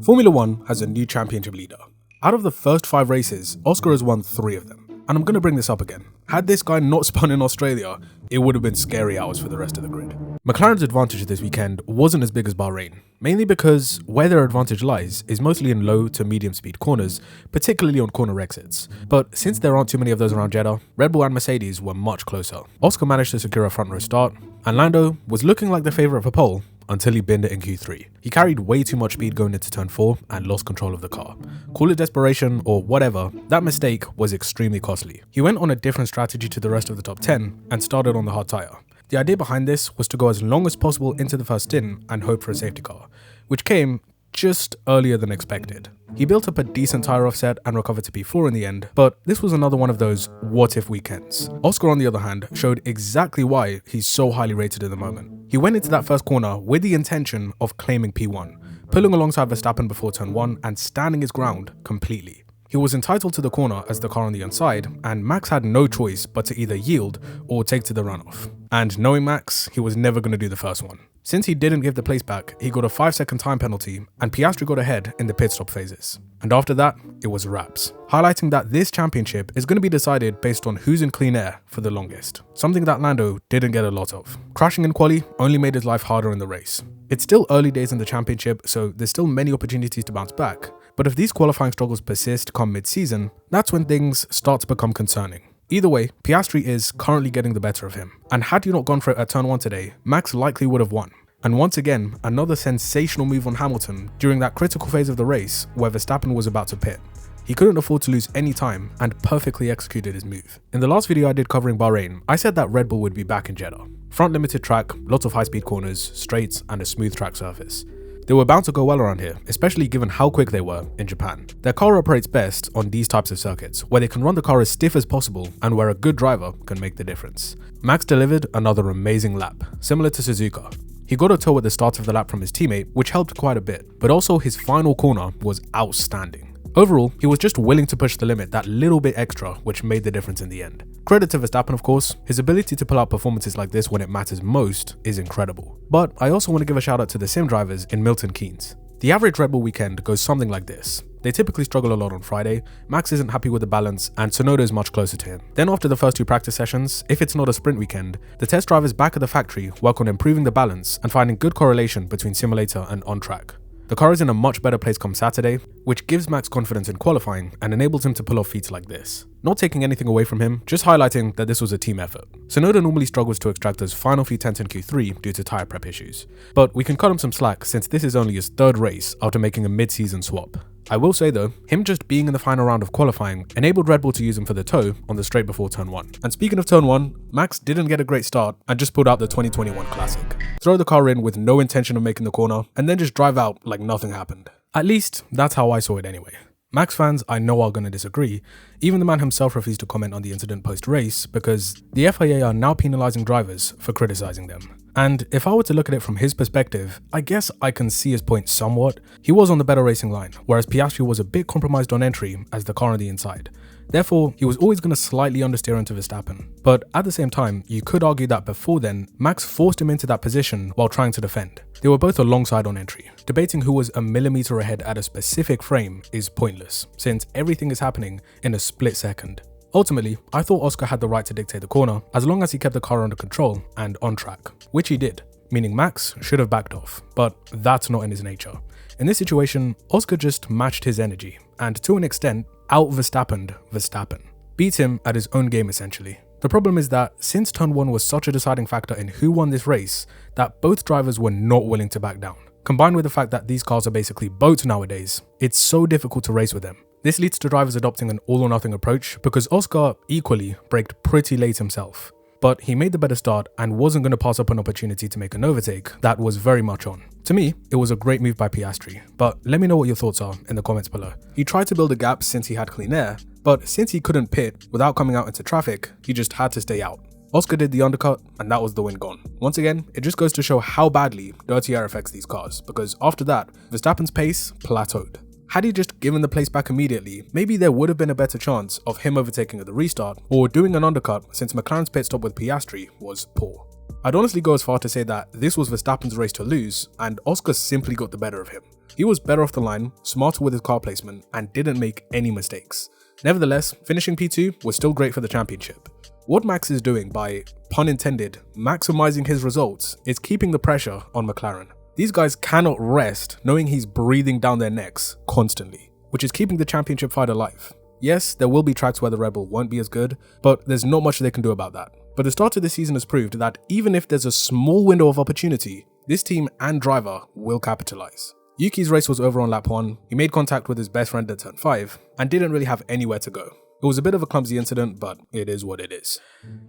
Formula 1 has a new championship leader. Out of the first 5 races, Oscar has won 3 of them. And I'm going to bring this up again. Had this guy not spun in Australia, it would have been scary hours for the rest of the grid. McLaren's advantage this weekend wasn't as big as Bahrain, mainly because where their advantage lies is mostly in low to medium speed corners, particularly on corner exits. But since there aren't too many of those around Jeddah, Red Bull and Mercedes were much closer. Oscar managed to secure a front row start, and Lando was looking like the favourite for pole until he binned it in Q3. He carried way too much speed going into turn 4 and lost control of the car. Call it desperation or whatever, that mistake was extremely costly. He went on a different strategy to the rest of the top 10 and started on the hard tyre. The idea behind this was to go as long as possible into the first stint and hope for a safety car, which came just earlier than expected. He built up a decent tyre offset and recovered to P4 in the end, but this was another one of those what if weekends. Oscar, on the other hand, showed exactly why he's so highly rated at the moment. He went into that first corner with the intention of claiming P1, pulling alongside Verstappen before turn 1 and standing his ground completely. He was entitled to the corner as the car on the inside, and Max had no choice but to either yield or take to the runoff. And knowing Max, he was never going to do the first one. Since he didn't give the place back, he got a 5-second time penalty, and Piastri got ahead in the pit stop phases. And after that, it was wraps, highlighting that this championship is going to be decided based on who's in clean air for the longest, something that Lando didn't get a lot of. Crashing in quali only made his life harder in the race. It's still early days in the championship, so there's still many opportunities to bounce back, but if these qualifying struggles persist come mid-season, that's when things start to become concerning. Either way, Piastri is currently getting the better of him, and had you not gone for it at turn 1 today, Max likely would have won. And once again, another sensational move on Hamilton during that critical phase of the race where Verstappen was about to pit. He couldn't afford to lose any time and perfectly executed his move. In the last video I did covering Bahrain, I said that Red Bull would be back in Jeddah. Front limited track, lots of high-speed corners, straights, and a smooth track surface. They were bound to go well around here, especially given how quick they were in Japan. Their car operates best on these types of circuits, where they can run the car as stiff as possible and where a good driver can make the difference. Max delivered another amazing lap, similar to Suzuka. He got a tow at the start of the lap from his teammate, which helped quite a bit, but also his final corner was outstanding. Overall, he was just willing to push the limit that little bit extra, which made the difference in the end. Credit to Verstappen, of course. His ability to pull out performances like this when it matters most is incredible. But I also want to give a shout out to the sim drivers in Milton Keynes. The average Red Bull weekend goes something like this. They typically struggle a lot on Friday, Max isn't happy with the balance, and Tsunoda is much closer to him. Then after the first 2 practice sessions, if it's not a sprint weekend, the test drivers back at the factory work on improving the balance and finding good correlation between simulator and on track. The car is in a much better place come Saturday, which gives Max confidence in qualifying and enables him to pull off feats like this. Not taking anything away from him, just highlighting that this was a team effort. Tsunoda normally struggles to extract those final few tenths in Q3 due to tyre prep issues, but we can cut him some slack since this is only his 3rd race after making a mid-season swap. I will say though, him just being in the final round of qualifying enabled Red Bull to use him for the tow on the straight before turn 1. And speaking of turn 1, Max didn't get a great start and just pulled out the 2021 classic. Throw the car in with no intention of making the corner and then just drive out like nothing happened. At least, that's how I saw it anyway. Max fans I know are going to disagree. Even the man himself refused to comment on the incident post-race because the FIA are now penalising drivers for criticising them. And if I were to look at it from his perspective, I guess I can see his point somewhat. He was on the better racing line, whereas Piastri was a bit compromised on entry as the car on the inside. Therefore, he was always going to slightly understeer into Verstappen. But at the same time, you could argue that before then, Max forced him into that position while trying to defend. They were both alongside on entry. Debating who was a millimeter ahead at a specific frame is pointless, since everything is happening in a split second. Ultimately, I thought Oscar had the right to dictate the corner as long as he kept the car under control and on track, which he did, meaning Max should have backed off, but that's not in his nature. In this situation, Oscar just matched his energy and to an extent, out-Verstappened Verstappen. Beat him at his own game essentially. The problem is that since turn 1 was such a deciding factor in who won this race, that both drivers were not willing to back down. Combined with the fact that these cars are basically boats nowadays, it's so difficult to race with them. This leads to drivers adopting an all-or-nothing approach because Oscar equally braked pretty late himself. But he made the better start and wasn't going to pass up an opportunity to make an overtake that was very much on. To me, it was a great move by Piastri, but let me know what your thoughts are in the comments below. He tried to build a gap since he had clean air, but since he couldn't pit without coming out into traffic, he just had to stay out. Oscar did the undercut and that was the win gone. Once again, it just goes to show how badly dirty air affects these cars, because after that, Verstappen's pace plateaued. Had he just given the place back immediately, maybe there would have been a better chance of him overtaking at the restart or doing an undercut, since McLaren's pit stop with Piastri was poor. I'd honestly go as far to say that this was Verstappen's race to lose and Oscar simply got the better of him. He was better off the line, smarter with his car placement, and didn't make any mistakes. Nevertheless, finishing P2 was still great for the championship. What Max is doing by, pun intended, maximizing his results is keeping the pressure on McLaren. These guys cannot rest knowing he's breathing down their necks constantly, which is keeping the championship fight alive. Yes, there will be tracks where the Red Bull won't be as good, but there's not much they can do about that. But the start of this season has proved that even if there's a small window of opportunity, this team and driver will capitalize. Yuki's race was over on lap 1, he made contact with his best friend at turn 5, and didn't really have anywhere to go. It was a bit of a clumsy incident, but it is what it is.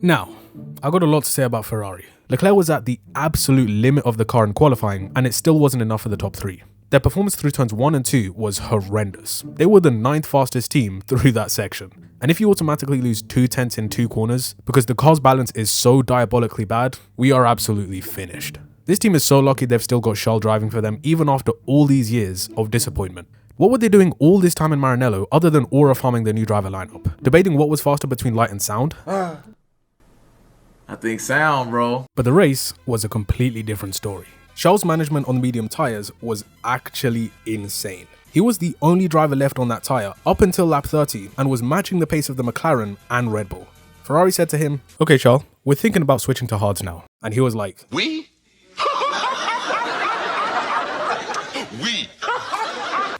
Now, I got a lot to say about Ferrari. Leclerc was at the absolute limit of the car in qualifying, and it still wasn't enough for the top 3. Their performance through turns 1 and 2 was horrendous. They were the 9th fastest team through that section. And if you automatically lose 2 tenths in 2 corners, because the car's balance is so diabolically bad, we are absolutely finished. This team is so lucky they've still got Charles driving for them even after all these years of disappointment. What were they doing all this time in Maranello other than aura farming their new driver lineup? Debating what was faster between light and sound? I think sound, bro. But the race was a completely different story. Charles' management on the medium tyres was actually insane. He was the only driver left on that tyre up until lap 30 and was matching the pace of the McLaren and Red Bull. Ferrari said to him, "Okay Charles, we're thinking about switching to hards now." And he was like, We? We?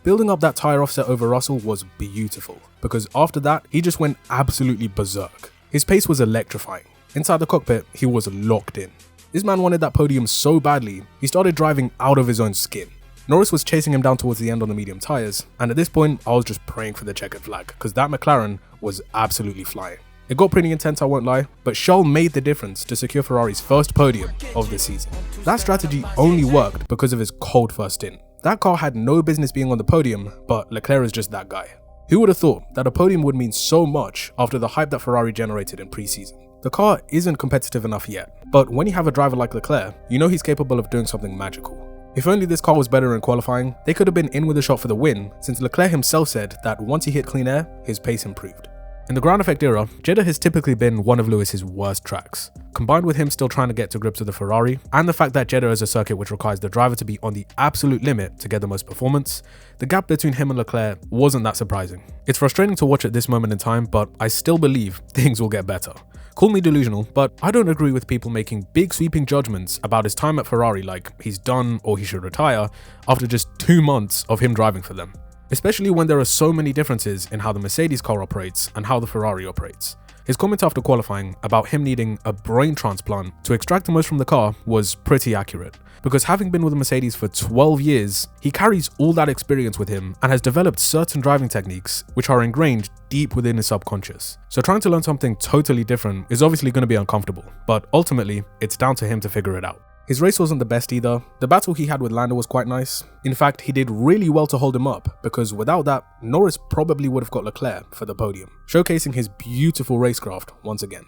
Building up that tyre offset over Russell was beautiful, because after that, he just went absolutely berserk. His pace was electrifying. Inside the cockpit, he was locked in. This man wanted that podium so badly, he started driving out of his own skin. Norris was chasing him down towards the end on the medium tyres, and at this point, I was just praying for the checkered flag, because that McLaren was absolutely flying. It got pretty intense, I won't lie, but Charles made the difference to secure Ferrari's first podium of the season. That strategy only worked because of his cold first stint. That car had no business being on the podium, but Leclerc is just that guy. Who would have thought that a podium would mean so much after the hype that Ferrari generated in pre-season? The car isn't competitive enough yet, but when you have a driver like Leclerc, you know he's capable of doing something magical. If only this car was better in qualifying, they could have been in with a shot for the win, since Leclerc himself said that once he hit clean air, his pace improved. In the ground effect era, Jeddah has typically been one of Lewis's worst tracks. Combined with him still trying to get to grips with the Ferrari, and the fact that Jeddah is a circuit which requires the driver to be on the absolute limit to get the most performance, the gap between him and Leclerc wasn't that surprising. It's frustrating to watch at this moment in time, but I still believe things will get better. Call me delusional, but I don't agree with people making big sweeping judgments about his time at Ferrari like he's done or he should retire after just 2 months of him driving for them. Especially when there are so many differences in how the Mercedes car operates and how the Ferrari operates. His comment after qualifying about him needing a brain transplant to extract the most from the car was pretty accurate, because having been with the Mercedes for 12 years, he carries all that experience with him and has developed certain driving techniques which are ingrained deep within his subconscious. So trying to learn something totally different is obviously going to be uncomfortable, but ultimately it's down to him to figure it out. His race wasn't the best either. The battle he had with Lando was quite nice. In fact, he did really well to hold him up, because without that, Norris probably would have got Leclerc for the podium, showcasing his beautiful racecraft once again.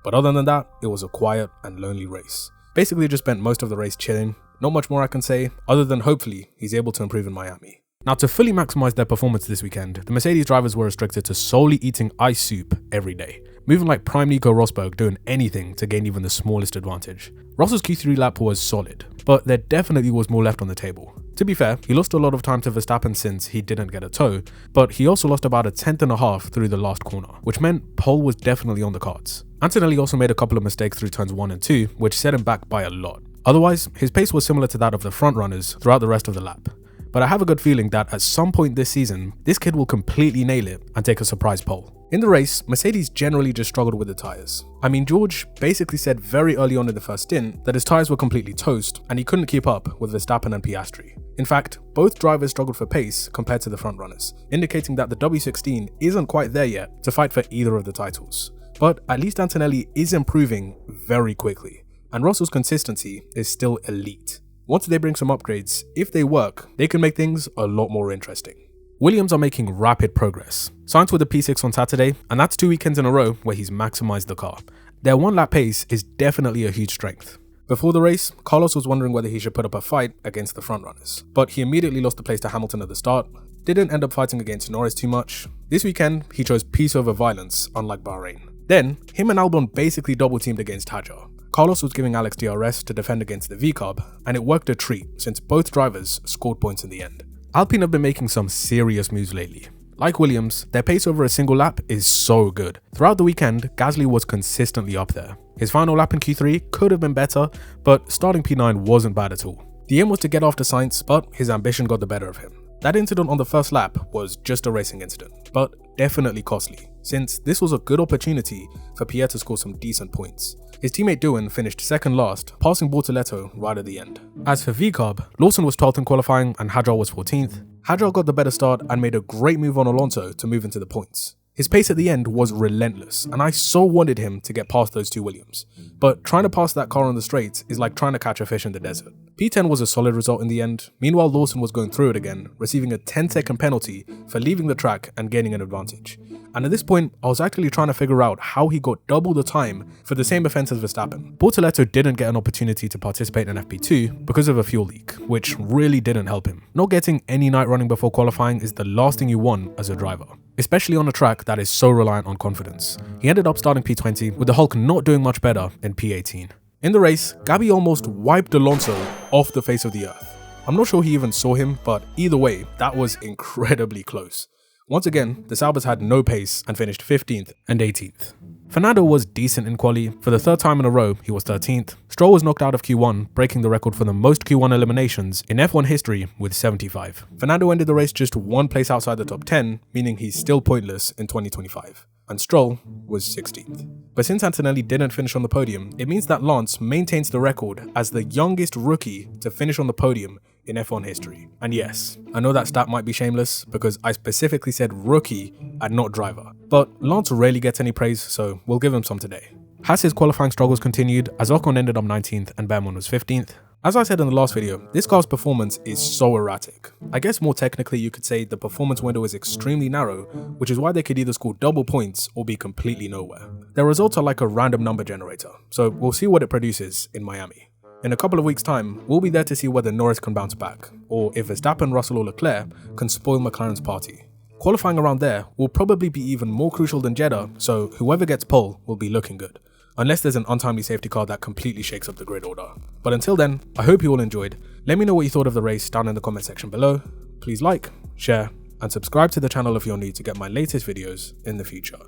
But other than that, it was a quiet and lonely race. Basically just spent most of the race chilling. Not much more I can say, other than hopefully he's able to improve in Miami. Now, to fully maximize their performance this weekend, the Mercedes drivers were restricted to solely eating ice soup every day, moving like prime Nico Rosberg, doing anything to gain even the smallest advantage. Russell's Q3 lap was solid, but there definitely was more left on the table. To be fair, he lost a lot of time to Verstappen since he didn't get a tow, but he also lost about a tenth and a half through the last corner, which meant pole was definitely on the cards. Antonelli also made a couple of mistakes through turns 1 and 2, which set him back by a lot. Otherwise, his pace was similar to that of the front runners throughout the rest of the lap. But I have a good feeling that at some point this season, this kid will completely nail it and take a surprise pole. In the race, Mercedes generally just struggled with the tyres. I mean, George basically said very early on in the first stint that his tyres were completely toast and he couldn't keep up with Verstappen and Piastri. In fact, both drivers struggled for pace compared to the front runners, indicating that the W16 isn't quite there yet to fight for either of the titles. But at least Antonelli is improving very quickly, and Russell's consistency is still elite. Once they bring some upgrades, if they work, they can make things a lot more interesting. Williams are making rapid progress. Signed with the P6 on Saturday, and that's 2 weekends in a row where he's maximized the car. Their 1-lap pace is definitely a huge strength. Before the race, Carlos was wondering whether he should put up a fight against the frontrunners, but he immediately lost the place to Hamilton at the start, didn't end up fighting against Norris too much. This weekend, he chose peace over violence, unlike Bahrain. Then, him and Albon basically double-teamed against Hadjar. Carlos was giving Alex DRS to defend against the V-Carb, and it worked a treat since both drivers scored points in the end. Alpine have been making some serious moves lately. Like Williams, their pace over a single lap is so good. Throughout the weekend, Gasly was consistently up there. His final lap in Q3 could have been better, but starting P9 wasn't bad at all. The aim was to get after Sainz, but his ambition got the better of him. That incident on the first lap was just a racing incident, but definitely costly, since this was a good opportunity for Pierre to score some decent points. His teammate Doohan finished second last, passing Bortoleto right at the end. As for VCARB, Lawson was 12th in qualifying and Hadjar was 14th. Hadjar got the better start and made a great move on Alonso to move into the points. His pace at the end was relentless, and I so wanted him to get past those two Williams. But trying to pass that car on the straights is like trying to catch a fish in the desert. P10 was a solid result in the end. Meanwhile, Lawson was going through it again, receiving a 10-second penalty for leaving the track and gaining an advantage. And at this point, I was actually trying to figure out how he got double the time for the same offense as Verstappen. Bortoleto didn't get an opportunity to participate in FP2 because of a fuel leak, which really didn't help him. Not getting any night running before qualifying is the last thing you want as a driver, especially on a track that is so reliant on confidence. He ended up starting P20, with the Hulk not doing much better in P18. In the race, Gabi almost wiped Alonso off the face of the earth. I'm not sure he even saw him, but either way, that was incredibly close. Once again, the Saubers had no pace and finished 15th and 18th. Fernando was decent in quali. For the third time in a row, he was 13th. Stroll was knocked out of Q1, breaking the record for the most Q1 eliminations in F1 history with 75. Fernando ended the race just one place outside the top 10, meaning he's still pointless in 2025. And Stroll was 16th. But since Antonelli didn't finish on the podium, it means that Lance maintains the record as the youngest rookie to finish on the podium in F1 history. And yes, I know that stat might be shameless because I specifically said rookie and not driver. But Lance rarely gets any praise, so we'll give him some today. Haas's qualifying struggles continued as Ocon ended up 19th and Behrman was 15th. As I said in the last video, this car's performance is so erratic. I guess more technically you could say the performance window is extremely narrow, which is why they could either score double points or be completely nowhere. Their results are like a random number generator, so we'll see what it produces in Miami. In a couple of weeks' time, we'll be there to see whether Norris can bounce back, or if Verstappen, Russell or Leclerc can spoil McLaren's party. Qualifying around there will probably be even more crucial than Jeddah, so whoever gets pole will be looking good. Unless there's an untimely safety car that completely shakes up the grid order. But until then, I hope you all enjoyed. Let me know what you thought of the race down in the comment section below. Please like, share, and subscribe to the channel if you're new to get my latest videos in the future.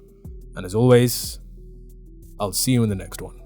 And as always, I'll see you in the next one.